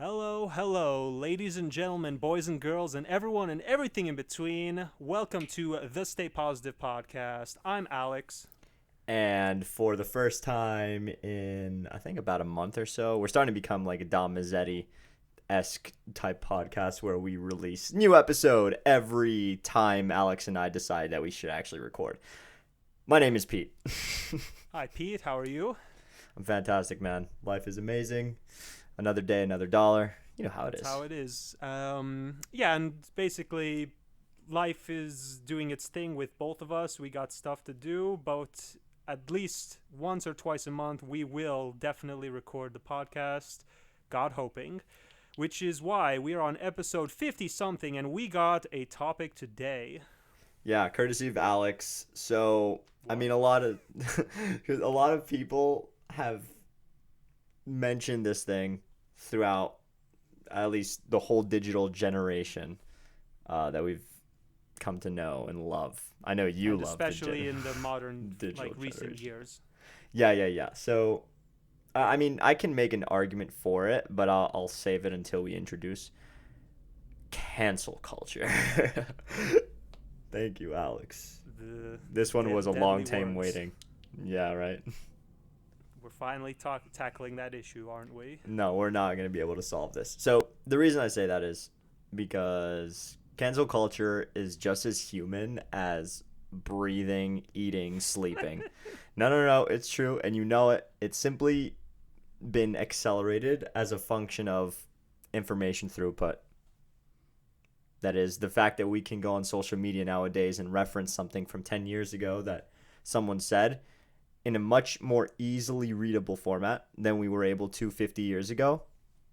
Hello, ladies and gentlemen, boys and girls, and everyone and everything in between. Welcome to the Stay Positive podcast. I'm Alex. And for the first time in, I think, about a month or so, we're starting to become like a Dom Mazzetti-esque type podcast where we release new episode every time Alex and I decide that we should actually record. My name is Pete. Hi, Pete. How are you? I'm fantastic, man. Life is amazing. Another day, another dollar. You know how it That's is. how it is. Yeah, and basically, life is doing its thing with both of us. We got stuff to do, but at least once or twice a month, we will definitely record the podcast, God hoping, which is why we are on episode 50 something, and we got a topic today. Yeah, courtesy of Alex. So, I mean, a lot of a lot of people have mentioned this thing throughout at least the whole digital generation that we've come to know and love. I know you And love especially in the modern, digital recent generation. years. Yeah. So, I mean, I can make an argument for it, but I'll save it until we introduce cancel culture. Thank you, Alex. The This one was a long deadly time words. waiting. Yeah, right. We're finally tackling that issue, aren't we? No, we're not going to be able to solve this. So, the reason I say that is because cancel culture is just as human as breathing, eating, sleeping. No, it's true. And you know it. It's simply been accelerated as a function of information throughput. That is, the fact that we can go on social media nowadays and reference something from 10 years ago that someone said in a much more easily readable format than we were able to 50 years ago.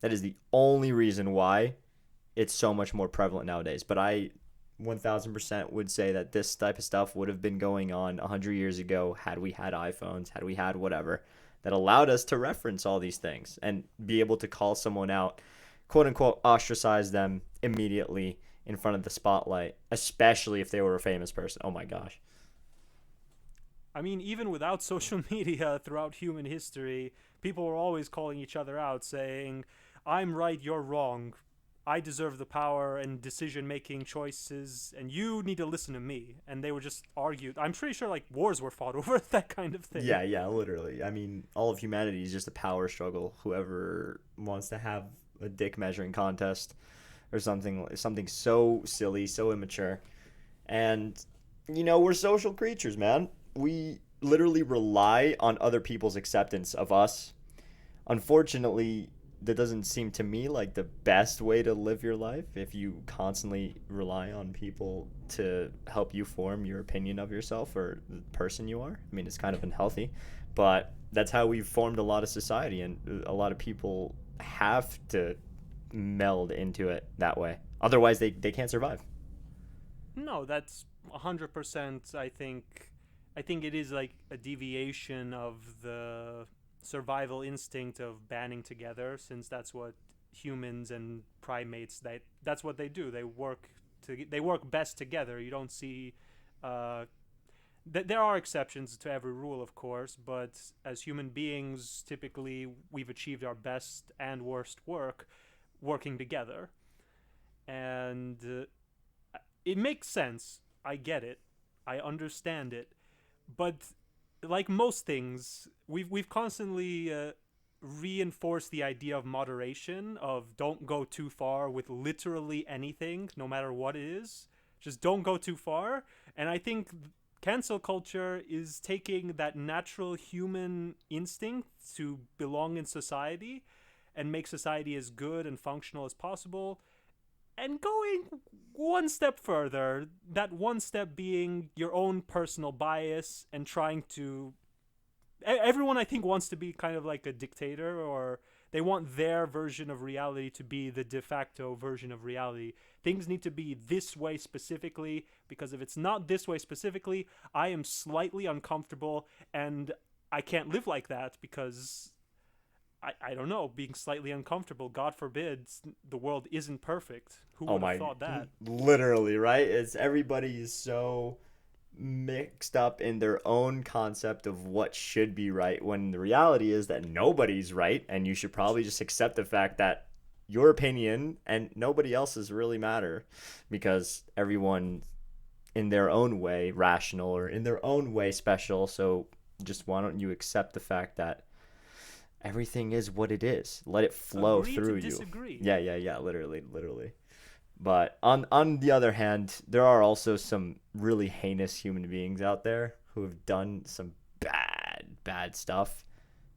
That is the only reason why it's so much more prevalent nowadays. But I 1000% would say that this type of stuff would have been going on 100 years ago had we had iPhones, had we had whatever, that allowed us to reference all these things and be able to call someone out, quote unquote, ostracize them immediately in front of the spotlight, especially if they were a famous person. Oh my gosh. I mean, even without social media throughout human history, people were always calling each other out, saying, I'm right, you're wrong. I deserve the power and decision making choices, and you need to listen to me. And they would just argue. I'm pretty sure like wars were fought over that kind of thing. Yeah, literally. I mean, all of humanity is just a power struggle. Whoever wants to have a dick measuring contest or something so silly, so immature. And we're social creatures, man. We literally rely on other people's acceptance of us. Unfortunately, that doesn't seem to me like the best way to live your life if you constantly rely on people to help you form your opinion of yourself or the person you are. I mean, it's kind of unhealthy, but that's how we've formed a lot of society, and a lot of people have to meld into it that way. Otherwise, they can't survive. No, that's 100%. I think it is like a deviation of the survival instinct of banding together, since that's what humans and primates that's what they do. They work best together. You don't see uh, there are exceptions to every rule, of course, but as human beings, typically we've achieved our best and worst work working together, and it makes sense. I get it. I understand it. But like most things, we've constantly reinforced the idea of moderation, of don't go too far with literally anything, no matter what it is. Just don't go too far. And I think cancel culture is taking that natural human instinct to belong in society and make society as good and functional as possible, and going one step further, that one step being your own personal bias and trying to. Everyone, I think, wants to be kind of like a dictator, or they want their version of reality to be the de facto version of reality. Things need to be this way specifically, because if it's not this way specifically, I am slightly uncomfortable, and I can't live like that because I don't know, being slightly uncomfortable. God forbid the world isn't perfect. Who Oh would have my, thought that? literally, right? It's everybody is so mixed up in their own concept of what should be right when the reality is that nobody's right, and you should probably just accept the fact that your opinion and nobody else's really matter, because everyone in their own way rational or in their own way special. So just why don't you accept the fact that everything is what it is? Let it flow Agree to through you. disagree. Yeah, literally. But on the other hand, there are also some really heinous human beings out there who have done some bad stuff.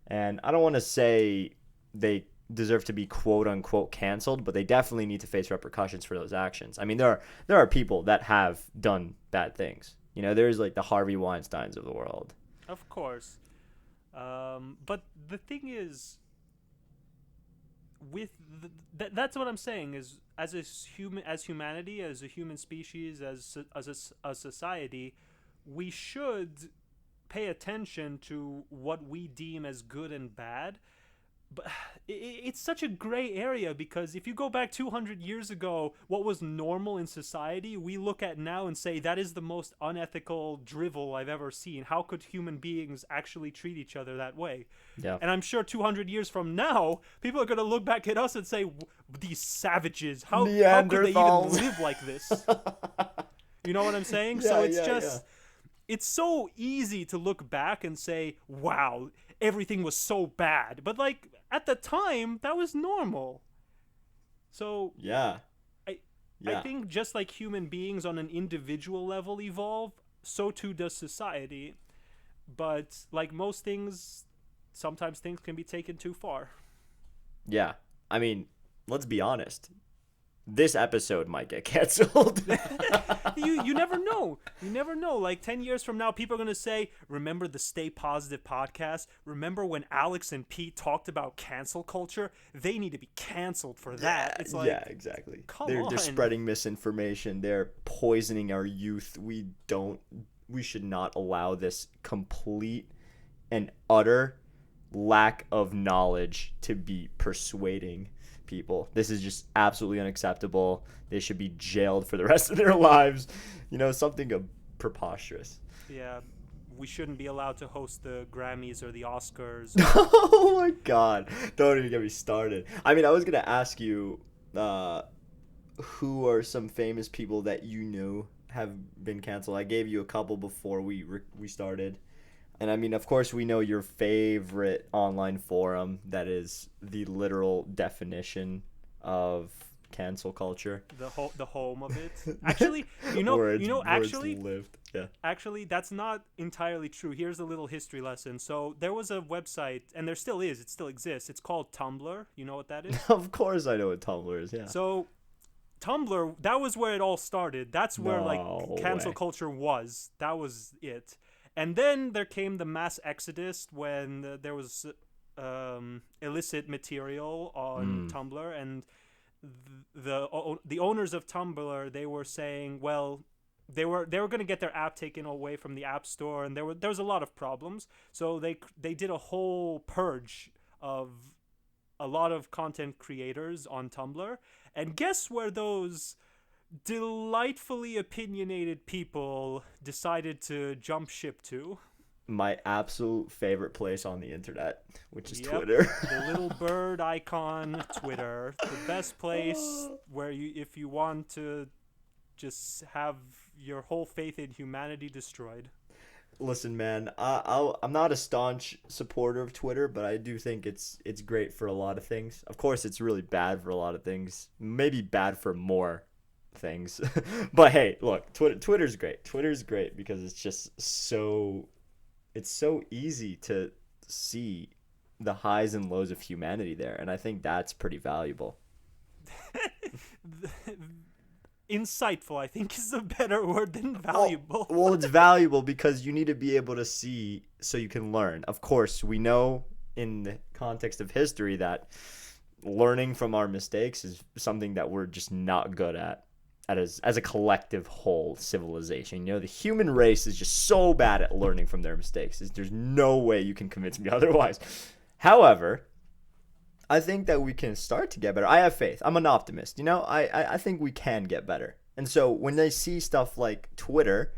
And I don't want to say they deserve to be quote unquote canceled, but they definitely need to face repercussions for those actions. I mean, there are people that have done bad things. You know, there's like the Harvey Weinsteins of the world. Of course. But the thing is, with that's what I'm saying is, as humanity, as a human species, as a society, we should pay attention to what we deem as good and bad. But it's such a gray area, because if you go back 200 years ago, what was normal in society, we look at now and say that is the most unethical drivel I've ever seen. How could human beings actually treat each other that way? Yeah. And I'm sure 200 years from now, people are going to look back at us and say, these savages, how could they even live like this? You know what I'm saying? Yeah, So it's yeah. it's so easy to look back and say, wow, everything was so bad. But like at the time, that was normal. So Yeah. I Yeah. think just like human beings on an individual level evolve, so too does society. But like most things, sometimes things can be taken too far. Yeah. I mean, let's be honest. This episode might get canceled. You never know. You never know. Like 10 years from now, people are going to say, remember the Stay Positive podcast? Remember when Alex and Pete talked about cancel culture? They need to be canceled for that. It's like, yeah, exactly. Come They're on. spreading misinformation. They're poisoning our youth. We should not allow this complete and utter lack of knowledge to be persuading people. This is just absolutely unacceptable. They should be jailed for the rest of their lives. You know, something preposterous. Yeah, we shouldn't be allowed to host the Grammys or the Oscars. Oh my god. Don't even get me started. I mean, I was going to ask you who are some famous people that you know have been canceled. I gave you a couple before we started. And I mean, of course, we know your favorite online forum that is the literal definition of cancel culture. The home of it. Actually, actually, lived. Yeah. Actually, that's not entirely true. Here's a little history lesson. So there was a website, and there still is. It still exists. It's called Tumblr. You know what that is? Of course, I know what Tumblr is. Yeah. So Tumblr, that was where it all started. That's where cancel way. culture was. That was it. And then there came the mass exodus when there was illicit material on Tumblr, and the owners of Tumblr, they were saying, well, they were going to get their app taken away from the App Store, and there was a lot of problems. So they did a whole purge of a lot of content creators on Tumblr, and guess where those delightfully opinionated people decided to jump ship to? My absolute favorite place on the internet, which is Yep, Twitter. The little bird icon, Twitter, the best place where if you want to just have your whole faith in humanity destroyed. Listen, man, I'm not a staunch supporter of Twitter, but I do think it's great for a lot of things. Of course, it's really bad for a lot of things. Maybe bad for more things. But hey, look, Twitter's great. Twitter's great because it's just so easy to see the highs and lows of humanity there, and I think that's pretty valuable. Insightful, I think, is a better word than valuable. Well, it's valuable because you need to be able to see so you can learn. Of course, we know in the context of history that learning from our mistakes is something that we're just not good at as a collective whole civilization. You know, the human race is just so bad at learning from their mistakes. There's no way you can convince me otherwise. However, I think that we can start to get better. I have faith. I'm an optimist. You know, I think we can get better. And so when they see stuff like Twitter,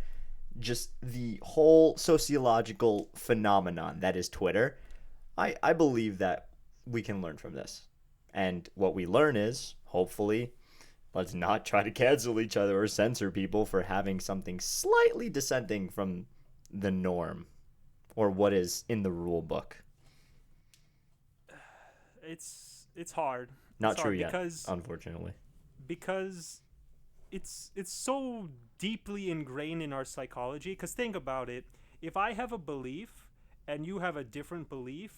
just the whole sociological phenomenon that is Twitter, I believe that we can learn from this. And what we learn is, hopefully, let's not try to cancel each other or censor people for having something slightly dissenting from the norm or what is in the rule book. It's hard. It's Not true hard yet, because unfortunately. because it's so deeply ingrained in our psychology. Because think about it: if I have a belief and you have a different belief,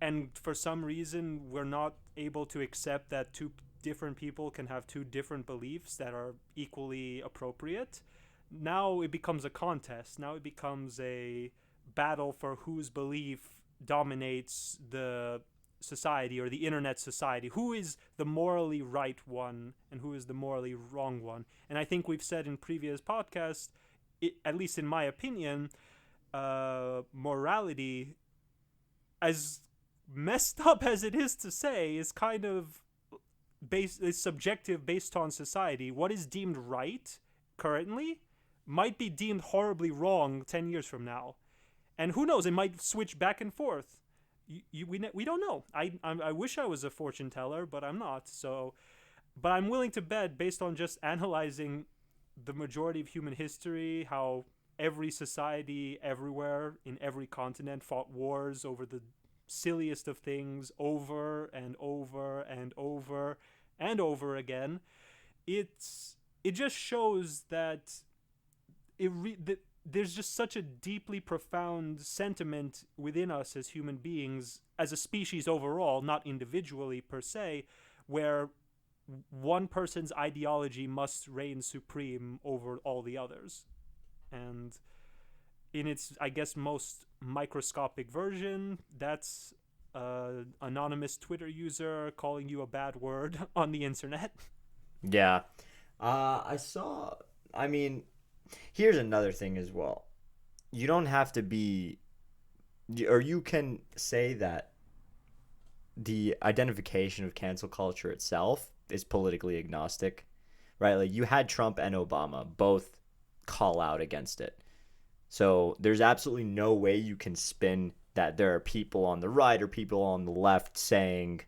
and for some reason we're not able to accept that two different people can have two different beliefs that are equally appropriate, now it becomes a contest. Now it becomes a battle for whose belief dominates the society or the internet society. Who is the morally right one and who is the morally wrong one? And I think we've said in previous podcasts, at least in my opinion, morality, as messed up as it is to say, is kind of is subjective based on society. What is deemed right currently might be deemed horribly wrong 10 years from now. And who knows, it might switch back and forth. We don't know. I wish I was a fortune teller, but I'm not. So, but I'm willing to bet, based on just analyzing the majority of human history, how every society everywhere in every continent fought wars over the silliest of things over and over and over and over again. It just shows that there's just such a deeply profound sentiment within us as human beings, as a species overall, not individually per se, where one person's ideology must reign supreme over all the others. And in its, I guess, most microscopic version, that's an anonymous Twitter user calling you a bad word on the internet. Yeah. I saw. I mean, here's another thing as well. You don't have to be, or you can say that the identification of cancel culture itself is politically agnostic, right? Like you had Trump and Obama both call out against it. So there's absolutely no way you can spin that there are people on the right or people on the left saying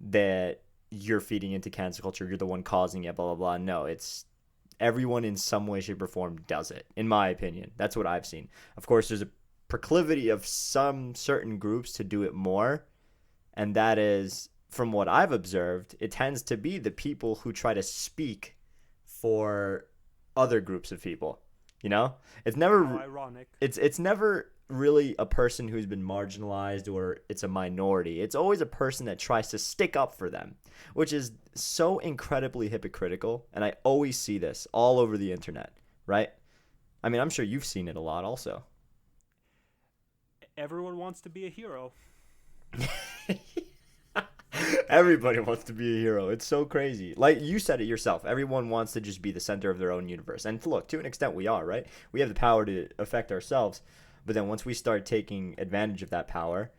that you're feeding into cancel culture, you're the one causing it, blah, blah, blah. No, it's everyone in some way, shape, or form does it, in my opinion. That's what I've seen. Of course, there's a proclivity of some certain groups to do it more, and that is, from what I've observed, it tends to be the people who try to speak for other groups of people. You know, it's How never ironic. it's never really a person who's been marginalized or it's a minority. It's always a person that tries to stick up for them, which is so incredibly hypocritical. And I always see this all over the internet, right? I mean, I'm sure you've seen it a lot also. Everyone wants to be a hero. Everybody wants to be a hero. It's so crazy. Like you said it yourself. Everyone wants to just be the center of their own universe. And look, to an extent, we are, right? We have the power to affect ourselves. But then once we start taking advantage of that power,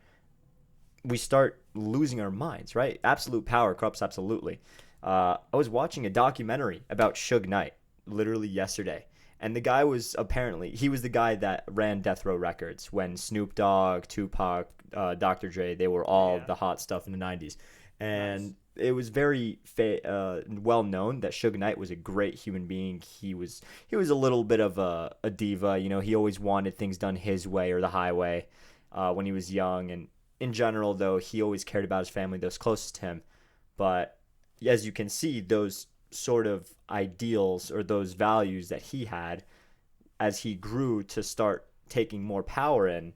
we start losing our minds, right? Absolute power corrupts absolutely. I was watching a documentary about Suge Knight literally yesterday. And the guy was apparently, he was the guy that ran Death Row Records when Snoop Dogg, Tupac, Dr. Dre, they were all Yeah. the hot stuff in the 90s. Nice. And it was very well known that Suge Knight was a great human being. He was a little bit of a diva. You know, he always wanted things done his way or the highway when he was young. And in general, though, he always cared about his family, those closest to him. But as you can see, those sort of ideals or those values that he had as he grew to start taking more power in,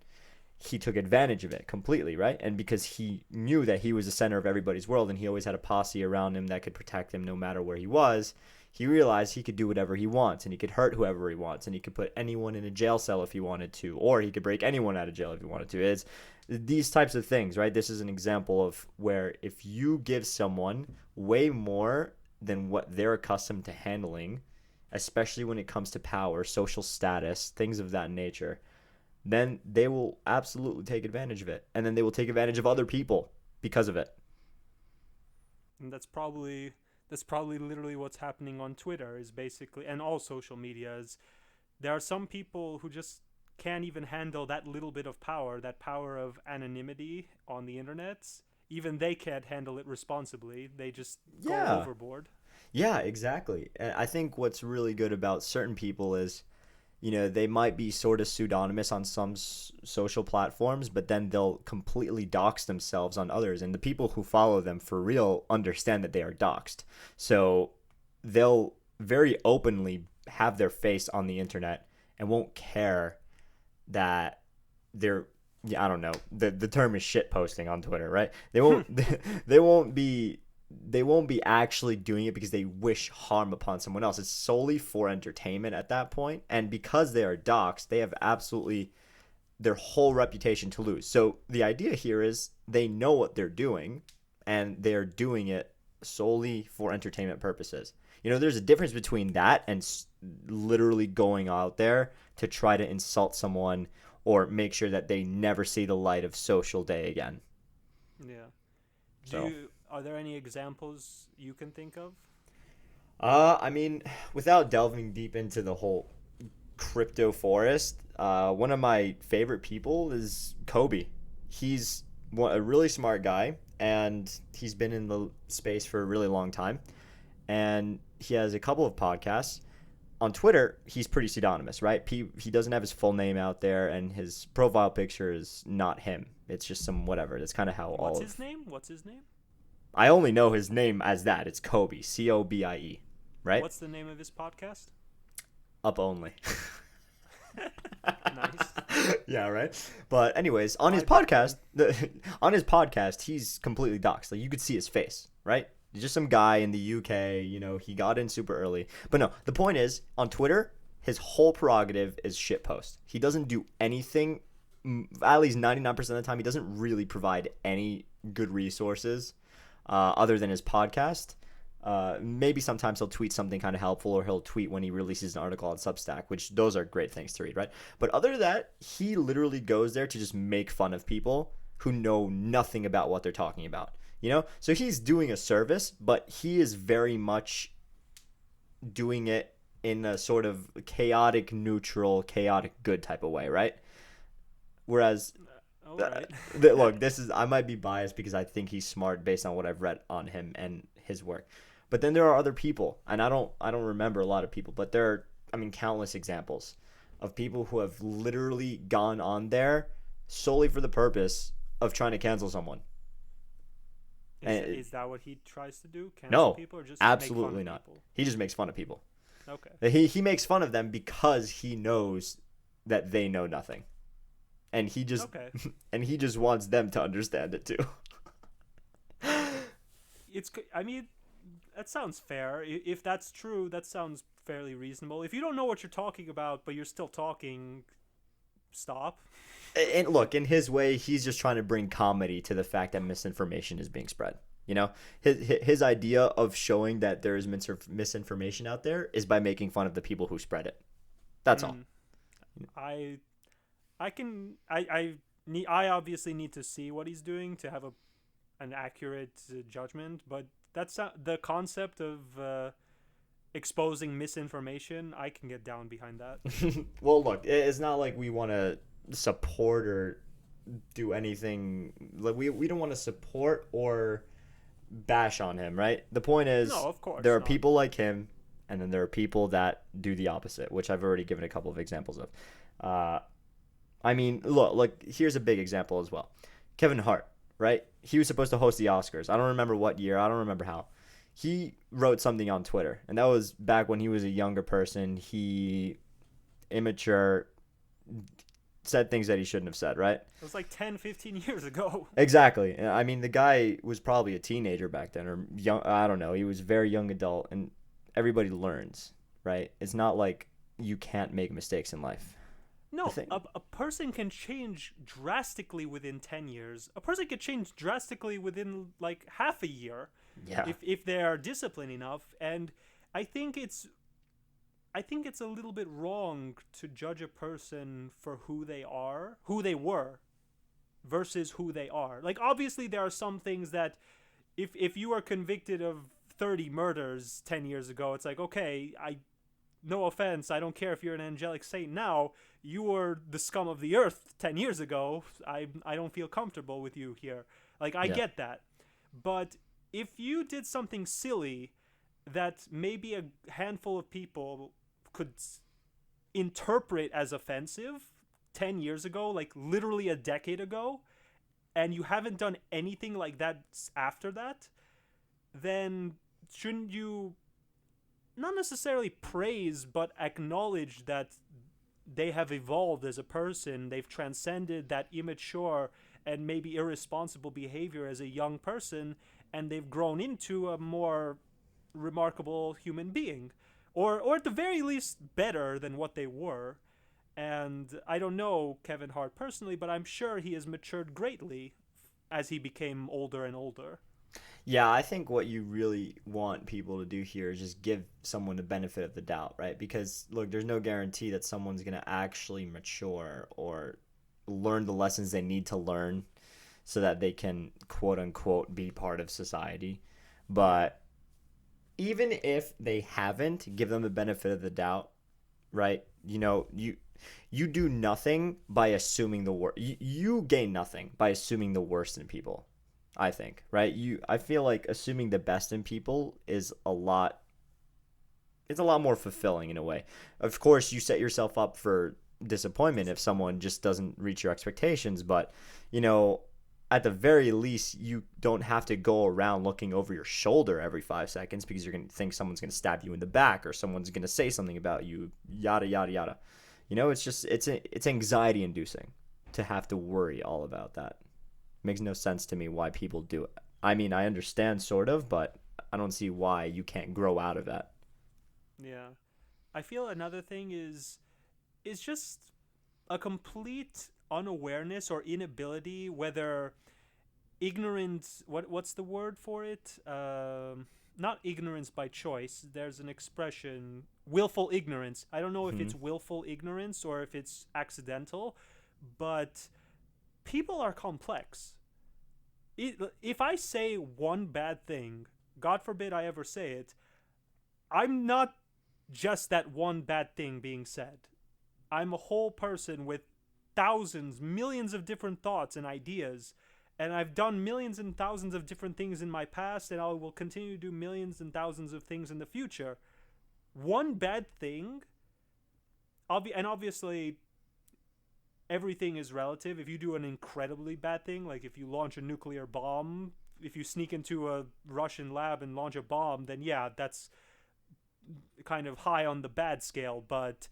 he took advantage of it completely, right? And because he knew that he was the center of everybody's world and he always had a posse around him that could protect him no matter where he was, he realized he could do whatever he wants and he could hurt whoever he wants and he could put anyone in a jail cell if he wanted to, or he could break anyone out of jail if he wanted to. It's these types of things, right? This is an example of where if you give someone way more than what they're accustomed to handling, especially when it comes to power, social status, things of that nature, then they will absolutely take advantage of it. And then they will take advantage of other people because of it. And that's probably literally what's happening on Twitter, is basically, and all social media, is there are some people who just can't even handle that little bit of power, that power of anonymity on the internet. even they can't handle it responsibly. They just go Yeah. overboard. Yeah, exactly. And I think what's really good about certain people is, they might be sort of pseudonymous on some social platforms, but then they'll completely dox themselves on others. And the people who follow them for real understand that they are doxed. So they'll very openly have their face on the internet and won't care that they're, yeah, I don't know. The term is shit posting on Twitter, right? They won't they won't be actually doing it because they wish harm upon someone else. It's solely for entertainment at that point. And because they are doxxed, they have absolutely their whole reputation to lose. So the idea here is they know what they're doing and they're doing it solely for entertainment purposes. There's a difference between that and literally going out there to try to insult someone or make sure that they never see the light of social day again. Yeah. So, Are there any examples you can think of? I mean, without delving deep into the whole crypto forest, one of my favorite people is Kobe. He's a really smart guy, and he's been in the space for a really long time. And he has a couple of podcasts. On Twitter, he's pretty pseudonymous, right? He doesn't have his full name out there, and his profile picture is not him. It's just some whatever. That's kind of how What's his name? What's his name? I only know his name as that. It's Kobe, Cobie, right? What's the name of his podcast? Up only. Nice. Yeah, right. But anyways, on his podcast, he's completely doxxed. Like you could see his face, right? He's just some guy in the UK. He got in super early. But no, the point is, on Twitter, his whole prerogative is shitpost. He doesn't do anything. At least 99% of the time, he doesn't really provide any good resources other than his podcast. Maybe sometimes he'll tweet something kind of helpful, or he'll tweet when he releases an article on Substack, which those are great things to read, right? But other than that, he literally goes there to just make fun of people who know nothing about what they're talking about. So he's doing a service, but he is very much doing it in a sort of chaotic, neutral, chaotic good type of way, right? Whereas, All right. look, I might be biased because I think he's smart based on what I've read on him and his work. But then there are other people, and I don't remember a lot of people, but there are, countless examples of people who have literally gone on there solely for the purpose of trying to cancel someone. Is that what he tries to do? Cancel No, people or just absolutely make fun not. of people? He just makes fun of people. Okay. He makes fun of them because he knows that they know nothing, and he just Okay. and he just wants them to understand it too. That sounds fair. If that's true, that sounds fairly reasonable. If you don't know what you're talking about, but you're still talking, stop. And look, in his way, he's just trying to bring comedy to the fact that misinformation is being spread. His idea of showing that there is misinformation out there is by making fun of the people who spread it. That's all. I obviously need to see what he's doing to have an accurate judgment, but that's the concept of exposing misinformation. I can get down behind that. Well, look, it's not like we want to support or do anything. Like we don't want to support or bash on him, right? The point is, No, of course there are not. people like him, and then there are people that do the opposite, which I've already given a couple of examples of. Look, here's a big example as well. Kevin Hart, right? He was supposed to host the Oscars. I don't remember what year. I don't remember how. He wrote something on Twitter, and that was back when he was a younger person. He, immature, said things that he shouldn't have said, right? It was like 10, 15 years ago. Exactly. The guy was probably a teenager back then, or young. I don't know. He was a very young adult, and everybody learns, right? It's not like you can't make mistakes in life. No, a person can change drastically within 10 years. A person can change drastically within like half a year. Yeah. If they are disciplined enough. And I think it's a little bit wrong to judge a person for who they were versus who they are. Like obviously there are some things that if you are convicted of 30 murders 10 years ago, it's like, okay, no offense, I don't care if you're an angelic saint now, you were the scum of the earth 10 years ago. I don't feel comfortable with you here. Like, I Yeah. get that. But if you did something silly that maybe a handful of people could interpret as offensive 10 years ago, like literally a decade ago, and you haven't done anything like that after that, then shouldn't you not necessarily praise but acknowledge that they have evolved as a person, they've transcended that immature and maybe irresponsible behavior as a young person, and they've grown into a more remarkable human being, or at the very least better than what they were. And I don't know Kevin Hart personally, but I'm sure he has matured greatly as he became older and older. Yeah, I think what you really want people to do here is just give someone the benefit of the doubt, right? Because look, there's no guarantee that someone's going to actually mature or learn the lessons they need to learn so that they can quote unquote be part of society. Yeah. But even if they haven't, give them the benefit of the doubt, right? You do nothing by assuming the worst. You gain nothing by assuming the worst in people. I think, right? I feel like assuming the best in people is a lot. It's a lot more fulfilling in a way. Of course, you set yourself up for disappointment if someone just doesn't reach your expectations, but you know, at the very least, you don't have to go around looking over your shoulder every 5 seconds because you're gonna think someone's gonna stab you in the back or someone's gonna say something about you, yada yada yada. It's just it's anxiety inducing to have to worry all about that. Makes no sense to me why people do it. I mean, I understand sort of, but I don't see why you can't grow out of that. Yeah. I feel another thing is just a complete unawareness or inability, whether ignorance, what's the word for it? Not ignorance by choice. There's an expression, willful ignorance. I don't know if Hmm. it's willful ignorance or if it's accidental, but people are complex. If I say one bad thing, God forbid I ever say it, I'm not just that one bad thing being said. I'm a whole person with thousands, millions of different thoughts and ideas. And I've done millions and thousands of different things in my past, and I will continue to do millions and thousands of things in the future. One bad thing, and obviously everything is relative. If you do an incredibly bad thing, like if you launch a nuclear bomb, if you sneak into a Russian lab and launch a bomb, then yeah, that's kind of high on the bad scale. But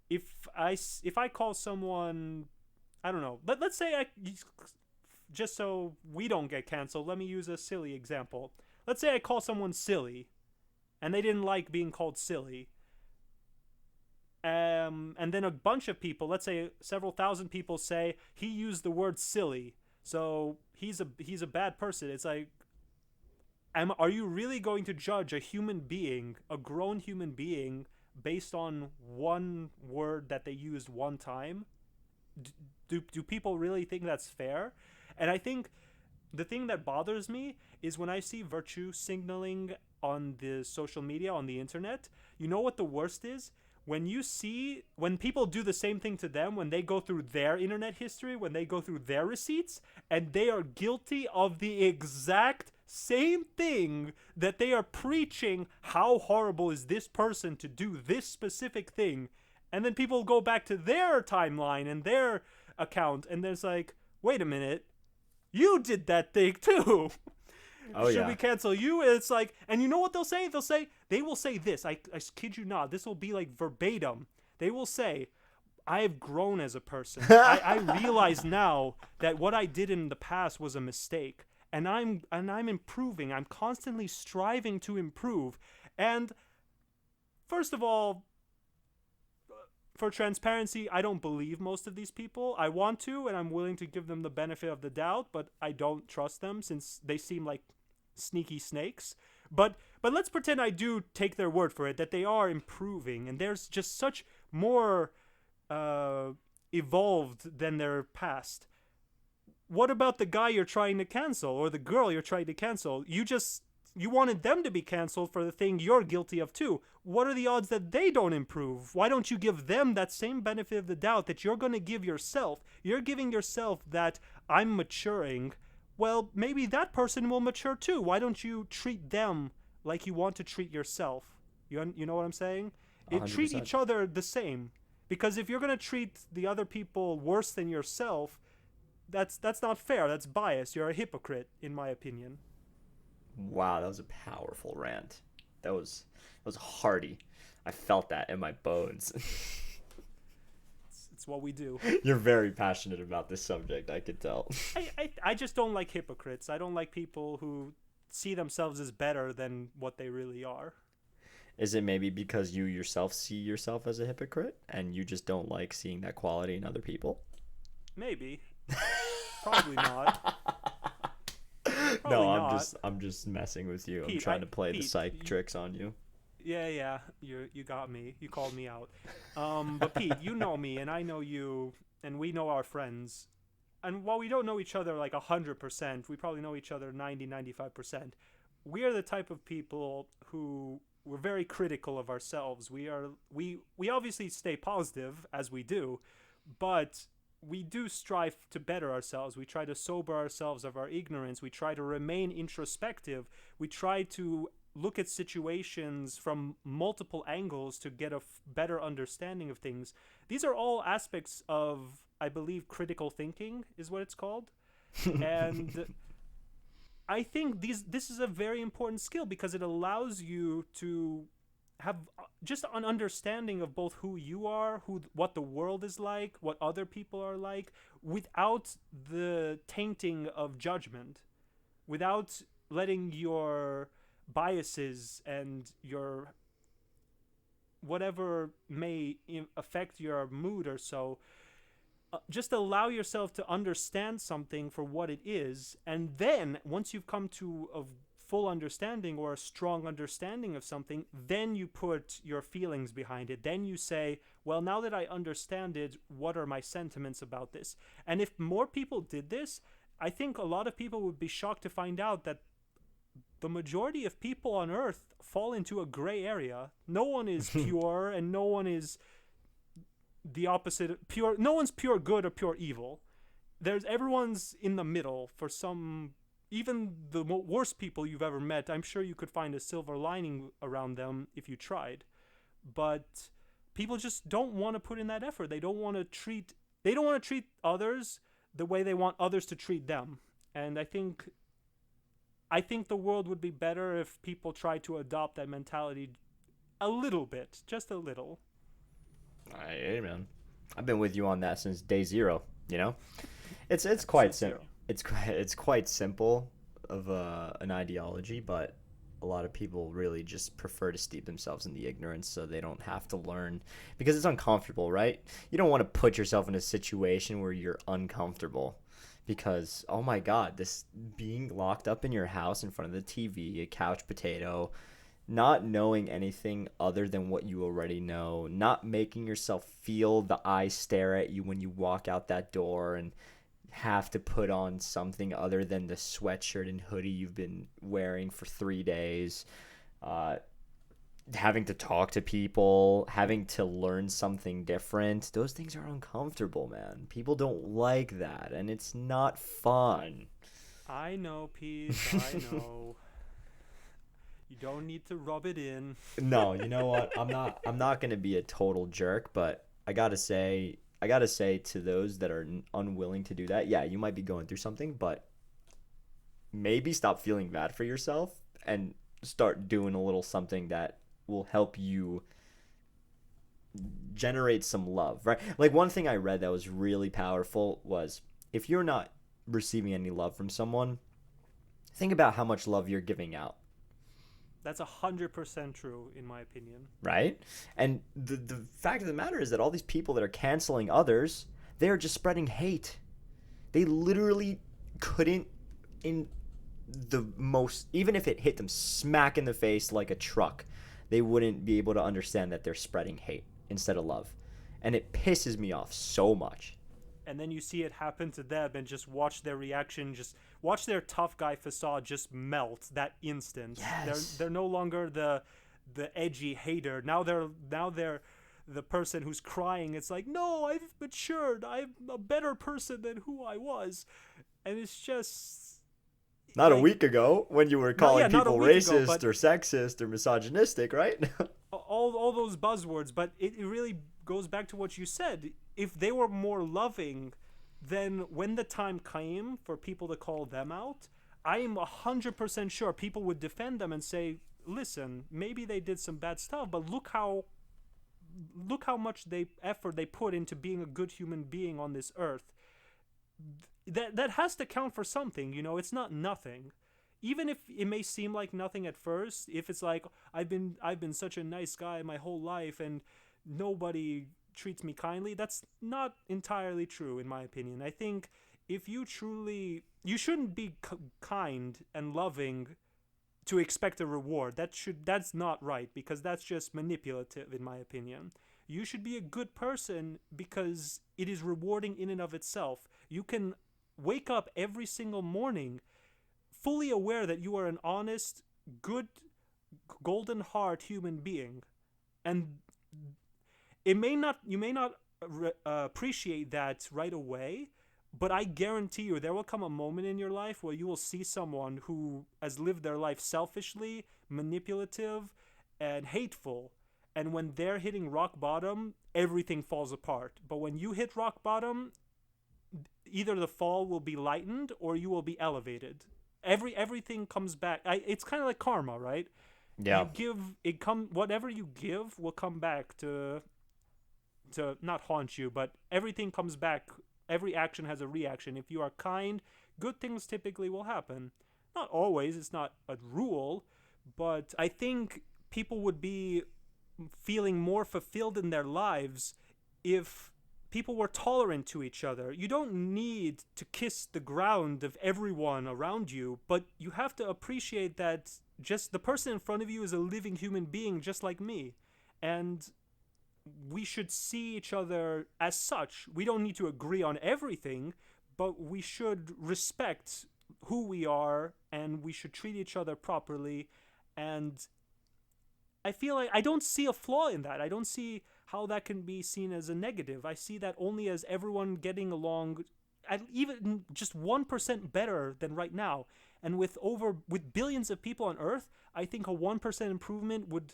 if I call someone, I don't know, let's say I just so we don't get canceled, let me use a silly example. Let's say I call someone silly and they didn't like being called silly. And then a bunch of people, let's say several thousand people, say he used the word silly, so he's a bad person. It's like, are you really going to judge a human being, a grown human being, based on one word that they used one time? Do people really think that's fair? And I think the thing that bothers me is when I see virtue signaling on the social media, on the internet. You know what the worst is? When people do the same thing to them, when they go through their internet history, when they go through their receipts, and they are guilty of the exact same thing that they are preaching, how horrible is this person to do this specific thing, and then people go back to their timeline and their account, and there's like, wait a minute, you did that thing too. Oh Should yeah. we cancel you? And it's like, and you know what they'll say? They will say this. I kid you not. This will be like verbatim. They will say, I have grown as a person. I realize now that what I did in the past was a mistake. And I'm improving. I'm constantly striving to improve. And first of all, for transparency, I don't believe most of these people. I want to, and I'm willing to give them the benefit of the doubt, but I don't trust them since they seem like sneaky snakes. But let's pretend I do take their word for it that they are improving, and there's just such more uh, evolved than their past. What about the guy you're trying to cancel or the girl you're trying to cancel? You wanted them to be canceled for the thing you're guilty of too. What are the odds that they don't improve? Why don't you give them that same benefit of the doubt that you're going to give yourself? You're giving yourself that I'm maturing. well, maybe that person will mature too. Why don't you treat them like you want to treat yourself? You know what I'm saying? Treat 100%. each other the same. Because if you're going to treat the other people worse than yourself, that's not fair. That's bias. You're a hypocrite, in my opinion. Wow, that was a powerful rant. That was hearty. I felt that in my bones. It's what we do. You're very passionate about this subject, I could tell. I just don't like hypocrites. I don't like people who see themselves as better than what they really are. Is it maybe because you yourself see yourself as a hypocrite and you just don't like seeing that quality in other people? Maybe. Probably not. No, Probably not. I'm just messing with you. I'm Pete, trying to play the Pete, psych tricks on you. yeah, you got me. You called me out. But Pete, you know me, and I know you, and we know our friends. And while we don't know each other like 100%, we probably know each other 90, 95%. We are the type of people who we're very critical of ourselves. We obviously stay positive as we do, but we do strive to better ourselves. We try to sober ourselves of our ignorance. We try to remain introspective. We try to look at situations from multiple angles to get a better understanding of things. These are all aspects of, I believe, critical thinking is what it's called. And I think this is a very important skill because it allows you to have just an understanding of both who you are, what the world is like, what other people are like, without the tainting of judgment, without letting your biases and your whatever may affect your mood or so. Just allow yourself to understand something for what it is, and then once you've come to a full understanding or a strong understanding of something, then you put your feelings behind it. Then you say, well, now that I understand it, what are my sentiments about this? And if more people did this, I think a lot of people would be shocked to find out that the majority of people on Earth fall into a gray area. No one is pure, and no one is the opposite. Pure. No one's pure good or pure evil. Everyone's in the middle. For some, even the worst people you've ever met, I'm sure you could find a silver lining around them if you tried. But people just don't want to put in that effort. They don't want to treat. They don't want to treat others the way they want others to treat them. And I think the world would be better if people tried to adopt that mentality a little bit, just a little. Hey man, I've been with you on that since day zero. You know, it's quite Episode simple. 0. It's quite simple of an ideology, but a lot of people really just prefer to steep themselves in the ignorance so they don't have to learn because it's uncomfortable, right? You don't want to put yourself in a situation where you're uncomfortable because oh my god, this being locked up in your house in front of the TV, a couch potato, not knowing anything other than what you already know, not making yourself feel the eyes stare at you when you walk out that door and have to put on something other than the sweatshirt and hoodie you've been wearing for 3 days, having to talk to people, having to learn something different. Those things are uncomfortable, man. People don't like that, and it's not fun. I know, Pete. I know. You don't need to rub it in. No, you know what? I'm not going to be a total jerk, but I got to say to those that are unwilling to do that, yeah, you might be going through something, but maybe stop feeling bad for yourself and start doing a little something that will help you generate some love, right? Like one thing I read that was really powerful was if you're not receiving any love from someone, think about how much love you're giving out. That's 100% true, in my opinion. Right? And the fact of the matter is that all these people that are canceling others, they are just spreading hate. They literally couldn't, in the most, even if it hit them smack in the face like a truck, they wouldn't be able to understand that they're spreading hate instead of love. And it pisses me off so much. And then you see it happen to them and just watch their reaction, just watch their tough guy facade just melt that instant. Yes. They're no longer the edgy hater. Now they're the person who's crying. It's like, no, I've matured. I'm a better person than who I was. And it's just Not a like week ago when you were not yeah, calling not a people week ago, racist but or sexist or misogynistic, right? all those buzzwords, but it really goes back to what you said. If they were more loving, then when the time came for people to call them out, I am 100% sure people would defend them and say, listen, maybe they did some bad stuff, but look how much effort they put into being a good human being on this earth. That has to count for something, it's not nothing. Even if it may seem like nothing at first, if it's like I've been such a nice guy my whole life and nobody treats me kindly, that's not entirely true in my opinion. I think if you shouldn't be kind and loving to expect a reward. That's not right, because that's just manipulative in my opinion. You should be a good person because it is rewarding in and of itself. You can wake up every single morning fully aware that you are an honest, good, golden heart human being, and you may not appreciate that right away, but I guarantee you there will come a moment in your life where you will see someone who has lived their life selfishly, manipulative, and hateful. And when they're hitting rock bottom, everything falls apart. But when you hit rock bottom, either the fall will be lightened or you will be elevated. Everything comes back. It's kind of like karma, right? Yeah. You give it come Whatever you give will come back to not haunt you, but everything comes back. Every action has a reaction. If you are kind, good things typically will happen. Not always, it's not a rule, but I think people would be feeling more fulfilled in their lives if people were tolerant to each other. You don't need to kiss the ground of everyone around you, but you have to appreciate that just the person in front of you is a living human being just like me. And we should see each other as such. We don't need to agree on everything, but we should respect who we are and we should treat each other properly. And I feel like I don't see a flaw in that. I don't see how that can be seen as a negative. I see that only as everyone getting along at even just 1% better than right now. And with billions of people on earth, I think a 1% improvement would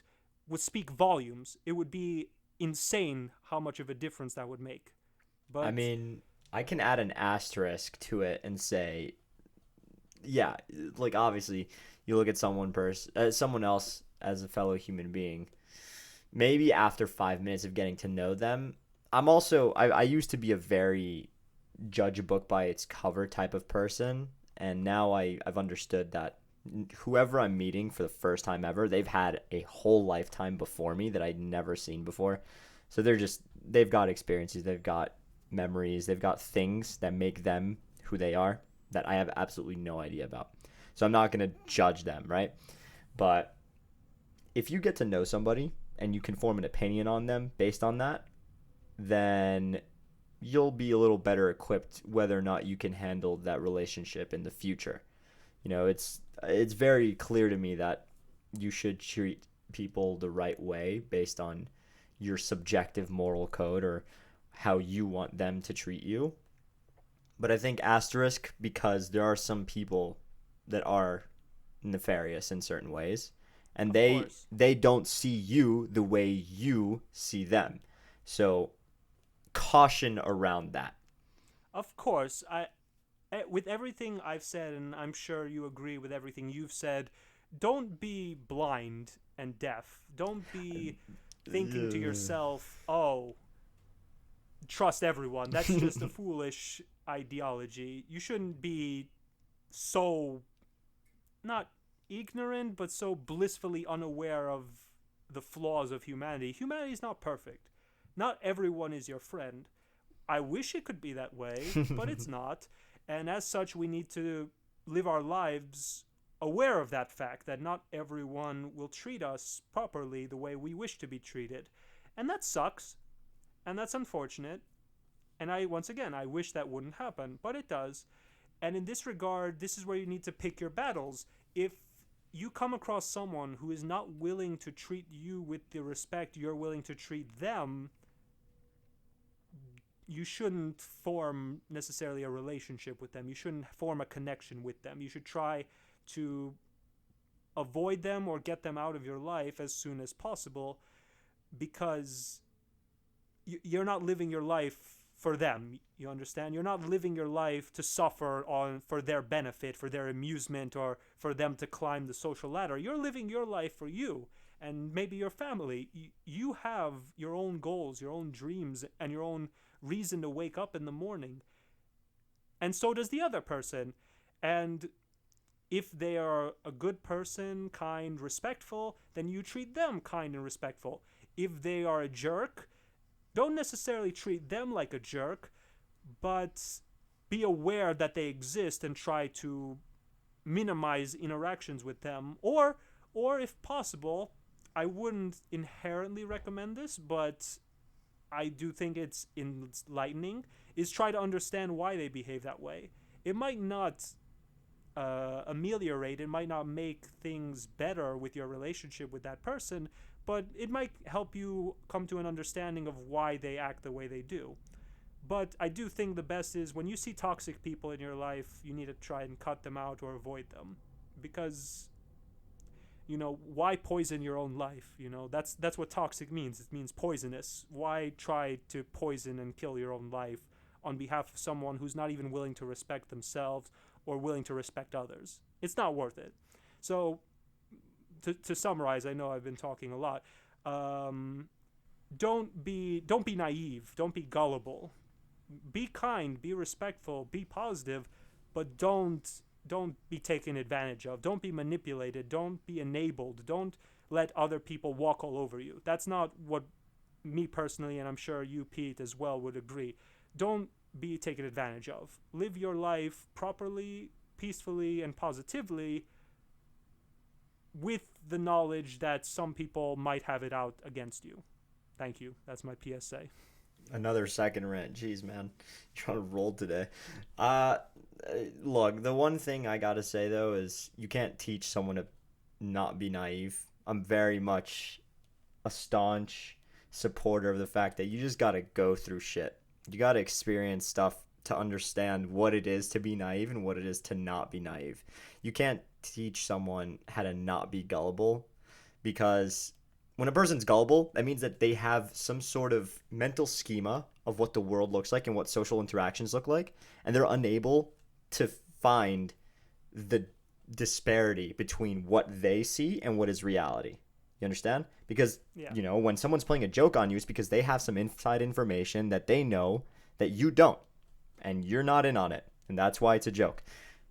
speak volumes. It would be insane how much of a difference that would make. I But mean, I can add an asterisk to it and say, yeah, like obviously, you look at someone else as a fellow human being. Maybe after 5 minutes of getting to know them, I used to be a very judge a book by its cover type of person, and now I've understood that whoever I'm meeting for the first time ever, they've had a whole lifetime before me that I'd never seen before. So they've got experiences, they've got memories, they've got things that make them who they are that I have absolutely no idea about. So I'm not going to judge them, right? But if you get to know somebody and you can form an opinion on them based on that, then you'll be a little better equipped whether or not you can handle that relationship in the future. It's very clear to me that you should treat people the right way based on your subjective moral code or how you want them to treat you. But I think asterisk, because there are some people that are nefarious in certain ways, and of course, they don't see you the way you see them. So caution around that. of course, with everything I've said, and I'm sure you agree with everything you've said, don't be blind and deaf. Don't be thinking to yourself, oh, trust everyone. That's just a foolish ideology. You shouldn't be so, not ignorant, but so blissfully unaware of the flaws of humanity. Humanity is not perfect. Not everyone is your friend. I wish it could be that way, but it's not. And as such, we need to live our lives aware of that fact that not everyone will treat us properly the way we wish to be treated. And that sucks, and that's unfortunate. And once again, I wish that wouldn't happen, but it does. And in this regard, this is where you need to pick your battles. If you come across someone who is not willing to treat you with the respect you're willing to treat them, you shouldn't form necessarily a relationship with them. You shouldn't form a connection with them. You should try to avoid them or get them out of your life as soon as possible, because you're not living your life for them. You understand? You're not living your life to suffer on for their benefit, for their amusement, or for them to climb the social ladder. You're living your life for you and maybe your family. You have your own goals, your own dreams, and your own reason to wake up in the morning. And so does the other person. And if they are a good person, kind, respectful, then you treat them kind and respectful. If they are a jerk, don't necessarily treat them like a jerk, but be aware that they exist and try to minimize interactions with them. Or if possible, I wouldn't inherently recommend this, but I do think it's enlightening, is try to understand why they behave that way. It might not ameliorate, it might not make things better with your relationship with that person, but it might help you come to an understanding of why they act the way they do. But I do think the best is when you see toxic people in your life, you need to try and cut them out or avoid them. Because, why poison your own life? That's what toxic means. It means poisonous. Why try to poison and kill your own life on behalf of someone who's not even willing to respect themselves or willing to respect others? It's not worth it. So, to summarize, I know I've been talking a lot. Don't be naive. Don't be gullible. Be kind. Be respectful. Be positive, but don't be taken advantage of. Don't be manipulated. Don't be enabled. Don't let other people walk all over you. That's not what me personally, and I'm sure you, Pete, as well, would agree. Don't be taken advantage of. Live your life properly, peacefully, and positively, with the knowledge that some people might have it out against you. Thank you. That's my PSA. Another second rant. Jeez, man. Trying to roll today. Uh, Look, the one thing I gotta say though is you can't teach someone to not be naive. I'm very much a staunch supporter of the fact that you just gotta go through shit. You gotta experience stuff to understand what it is to be naive and what it is to not be naive. You can't teach someone how to not be gullible, because when a person's gullible, that means that they have some sort of mental schema of what the world looks like and what social interactions look like, and they're unable to find the disparity between what they see and what is reality. You understand? Because, Yeah. when someone's playing a joke on you, it's because they have some inside information that they know that you don't, and you're not in on it. And that's why it's a joke.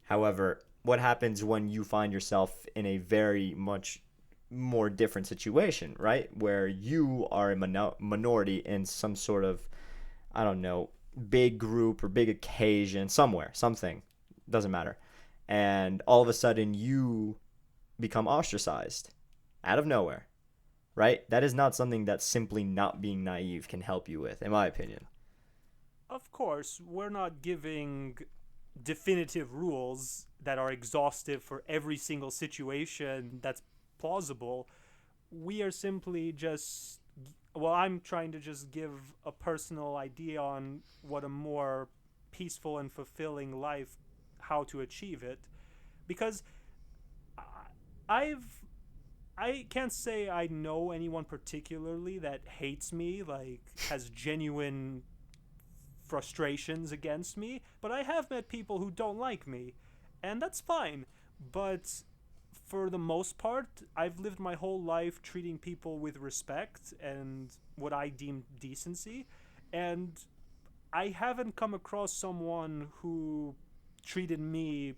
However, what happens when you find yourself in a very much more different situation, right? Where you are a minority in some sort of, I don't know, big group or big occasion somewhere, something, doesn't matter. And all of a sudden you become ostracized out of nowhere, right? That is not something that simply not being naive can help you with, in my opinion. Of course, we're not giving definitive rules that are exhaustive for every single situation that's plausible. We are simply just, well, I'm trying to just give a personal idea on what a more peaceful and fulfilling life, how to achieve it. Because I've I can't say I know anyone particularly that hates me, like has genuine frustrations against me, but I have met people who don't like me, and that's fine. But for the most part, I've lived my whole life treating people with respect and what I deem decency, and I haven't come across someone who treated me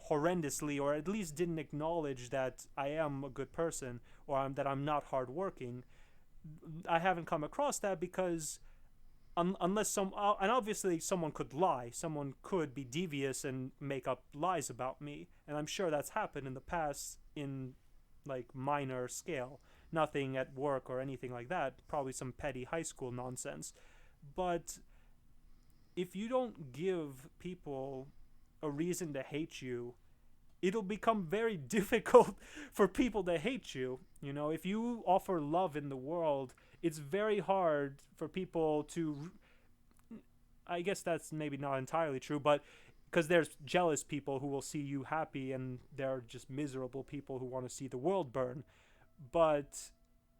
horrendously, or at least didn't acknowledge that I am a good person, or that I'm not hardworking. I haven't come across that because unless and obviously someone could lie, someone could be devious and make up lies about me, and I'm sure that's happened in the past in like minor scale, nothing at work or anything like that, probably some petty high school nonsense. But if you don't give people a reason to hate you, it'll become very difficult for people to hate you. If you offer love in the world, it's very hard for people to I guess that's maybe not entirely true, but because there's jealous people who will see you happy, and there are just miserable people who want to see the world burn. But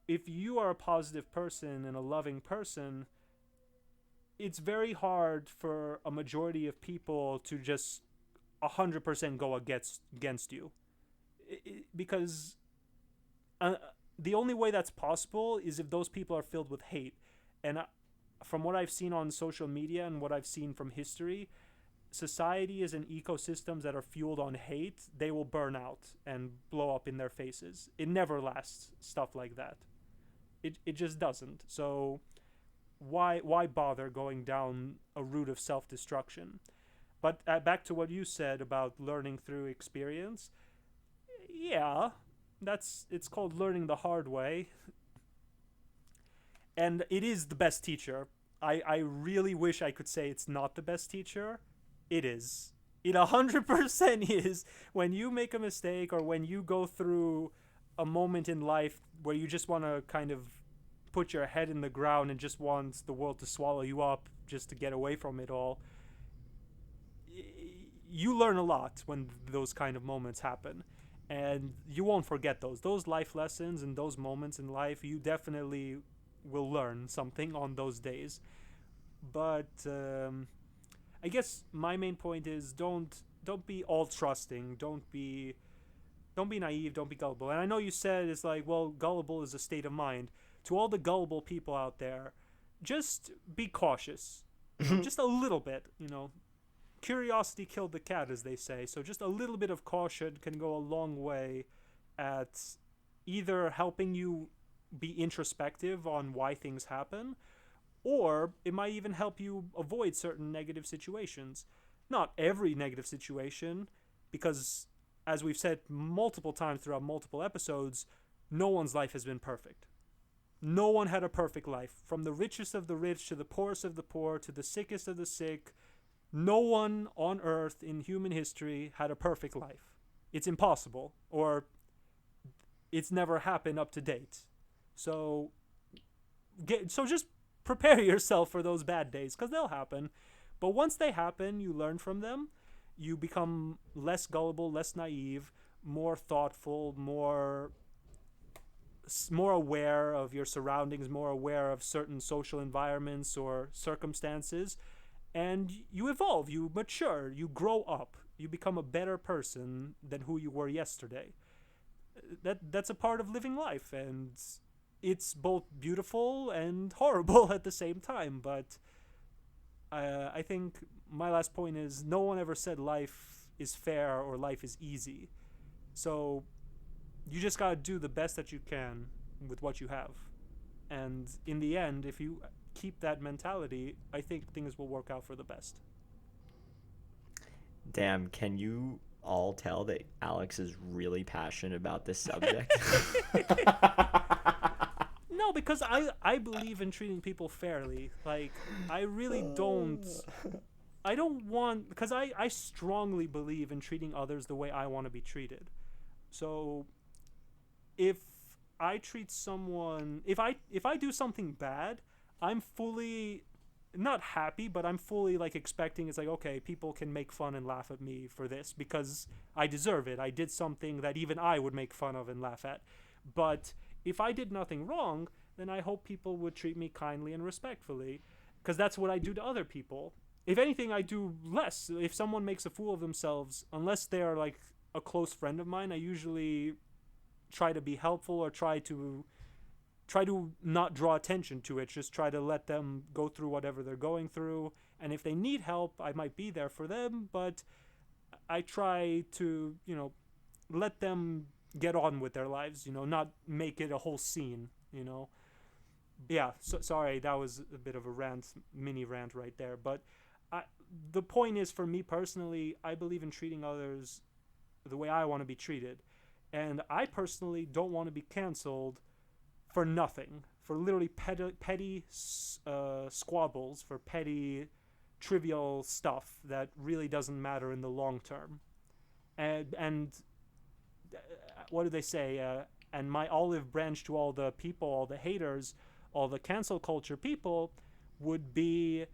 if you are a positive person and a loving person, it's very hard for a majority of people to just 100% go against you, because uh, the only way that's possible is if those people are filled with hate. And from what I've seen on social media and what I've seen from history, society and ecosystems that are fueled on hate, they will burn out and blow up in their faces. It never lasts, stuff like that. It just doesn't. So why bother going down a route of self-destruction? But back to what you said about learning through experience. Yeah, it's called learning the hard way, and it is the best teacher. I really wish I could say it's not the best teacher. It is. It 100% is. When you make a mistake, or when you go through a moment in life where you just want to kind of put your head in the ground and just want the world to swallow you up just to get away from it all, you learn a lot when those kind of moments happen. And you won't forget those life lessons and those moments in life. You definitely will learn something on those days. But I guess my main point is don't be all trusting. Don't be naive. Don't be gullible. And I know you said it's like, well, gullible is a state of mind. To all the gullible people out there, just be cautious. Just a little bit. Curiosity killed the cat, as they say. So just a little bit of caution can go a long way at either helping you be introspective on why things happen, or it might even help you avoid certain negative situations. Not every negative situation, because as we've said multiple times throughout multiple episodes, no one's life has been perfect. No one had a perfect life. From the richest of the rich to the poorest of the poor to the sickest of the sick, no one on earth in human history had a perfect life. It's impossible, or it's never happened up to date. So just prepare yourself for those bad days, because they'll happen. But once they happen, you learn from them. You become less gullible, less naive, more thoughtful, more aware of your surroundings, more aware of certain social environments or circumstances, and you evolve, you mature, you grow up, you become a better person than who you were yesterday. That's a part of living life, and it's both beautiful and horrible at the same time. But I think my last point is, no one ever said life is fair or life is easy. So you just gotta do the best that you can with what you have. And in the end, if you keep that mentality, I think things will work out for the best. Damn, can you all tell that Alex is really passionate about this subject? No, because I believe in treating people fairly. Like, I really don't. I don't want. Because I strongly believe in treating others the way I want to be treated. So, if I treat someone. If I do something bad, I'm fully not happy, but I'm fully like expecting it's like, okay, people can make fun and laugh at me for this because I deserve it. I did something that even I would make fun of and laugh at. But if I did nothing wrong, then I hope people would treat me kindly and respectfully, because that's what I do to other people. If anything, I do less. If someone makes a fool of themselves, unless they're like a close friend of mine, I usually try to be helpful, or try to not draw attention to it. Just try to let them go through whatever they're going through, and if they need help, I might be there for them, but I try to, let them get on with their lives, not make it a whole scene. Yeah, sorry, that was a bit of a mini rant right there, but the point is, for me personally, I believe in treating others the way I want to be treated, and I personally don't want to be canceled for nothing, for literally petty squabbles, for petty trivial stuff that really doesn't matter in the long term. And what do they say? And my olive branch to all the people, all the haters, all the cancel culture people would be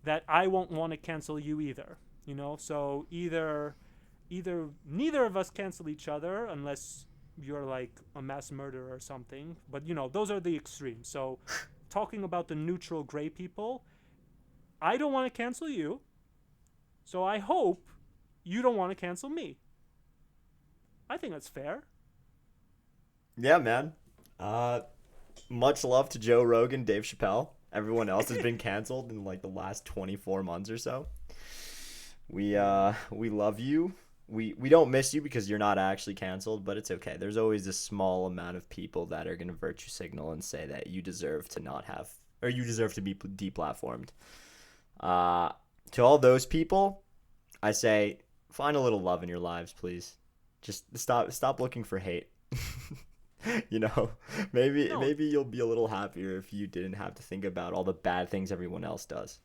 that I won't want to cancel you either. You know, so either neither of us cancel each other unless you're like a mass murderer or something. But you know, those are the extremes. So talking about the neutral gray people, I don't want to cancel you, so I hope you don't want to cancel me. I think that's fair. Yeah, man. Uh, much love to Joe Rogan, Dave Chappelle. Everyone else has been canceled in like the last 24 months or so. Yeah. We love you. We don't miss you because you're not actually canceled, but it's okay. There's always a small amount of people that are gonna virtue signal and say that you deserve to not have, or you deserve to be deplatformed. Uh, to all those people, I say find a little love in your lives, please. Just stop looking for hate. you know, No, maybe you'll be a little happier if you didn't have to think about all the bad things everyone else does.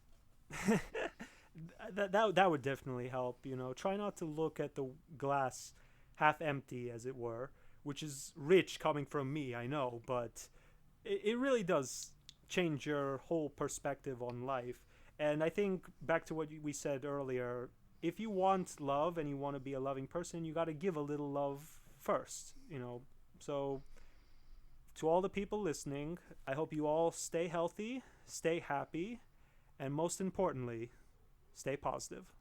that would definitely help. You know, try not to look at the glass half empty, as it were, which is rich coming from me. I know, but it really does change your whole perspective on life. And I think back to what we said earlier, if you want love and you want to be a loving person, you got to give a little love first, you know. So to all the people listening, I hope you all stay healthy, stay happy, and most importantly, stay positive.